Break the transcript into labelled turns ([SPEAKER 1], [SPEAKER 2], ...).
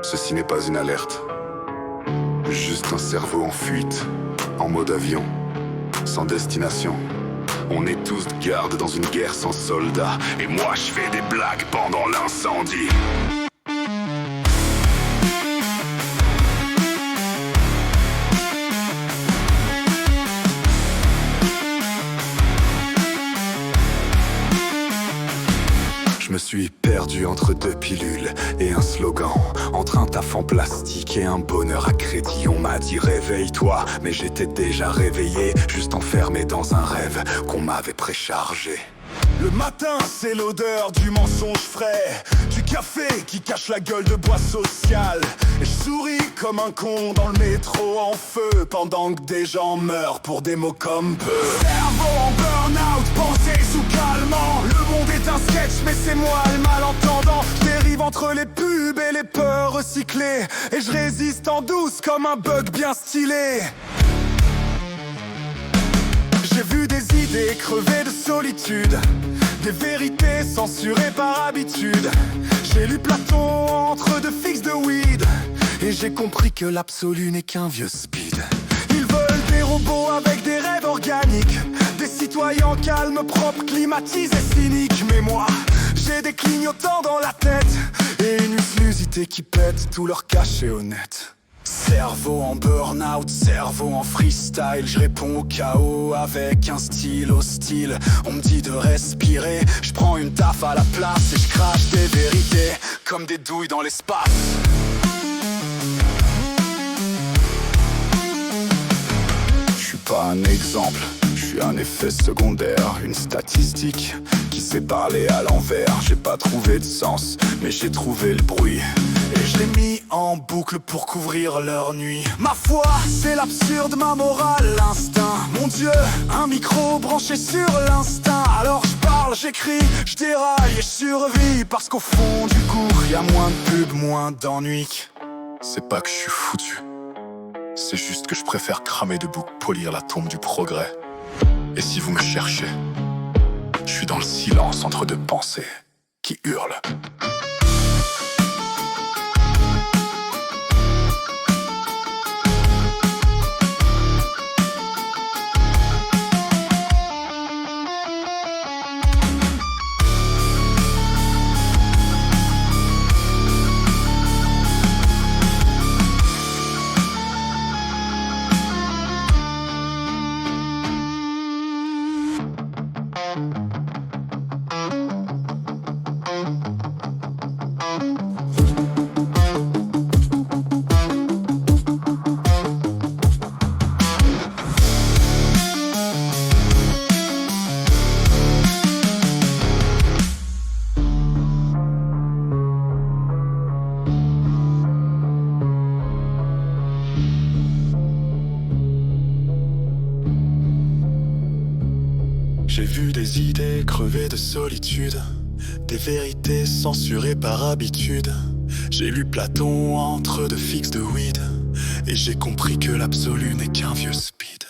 [SPEAKER 1] Ceci n'est pas une alerte, juste un cerveau en fuite, en mode avion, sans destination. On est tous de garde dans une guerre sans soldats, et moi je fais des blagues pendant l'incendie. Je me suis perdu entre deux pilules et un slogan, entre un taf en plastique et un bonheur à crédit. On m'a dit réveille-toi, mais j'étais déjà réveillé, juste enfermé dans un rêve qu'on m'avait préchargé. Le matin, c'est l'odeur du mensonge frais, du café qui cache la gueule de bois social. Et je souris comme un con dans le métro en feu, pendant que des gens meurent pour des mots comme peu. Cerveau en burn-out, pensée sous calmant. Le monde est un sketch, mais c'est moi le malentendant. Je dérive entre les pubs et les peurs recyclées, et je résiste en douce comme un bug bien stylé. J'ai vu des idées crever de solitude, des vérités censurées par habitude. J'ai lu Platon entre deux fixes de weed, et j'ai compris que l'absolu n'est qu'un vieux speed. Ils veulent des robots avec des rêves organiques, des citoyens calmes, propres, climatisés, cyniques. Mais moi, j'ai des clignotants dans la tête, et une uslusité qui pète tout leur cachet honnête. Cerveau en burn-out, cerveau en freestyle. Je réponds au chaos avec un style hostile. On me dit de respirer, je prends une taf à la place, et je crache des vérités comme des douilles dans l'espace. Je suis pas un exemple, je suis un effet secondaire, une statistique qui sait parler à l'envers. J'ai pas trouvé de sens, mais j'ai trouvé le bruit, et je l'ai mis en boucle pour couvrir leur nuit. Ma foi, c'est l'absurde, ma morale, l'instinct. Mon Dieu, un micro branché sur l'instinct. Alors je parle, j'écris, je déraille et je survis, parce qu'au fond du cours, y a moins de pub, moins d'ennui. C'est pas que je suis foutu, c'est juste que je préfère cramer debout que polir la tombe du progrès. Et si vous me cherchez, je suis dans le silence entre deux pensées qui hurlent. J'ai vu des idées crever de solitude, des vérités censurées par habitude. J'ai lu Platon entre deux fixes de weed, et j'ai compris que l'absolu n'est qu'un vieux speed.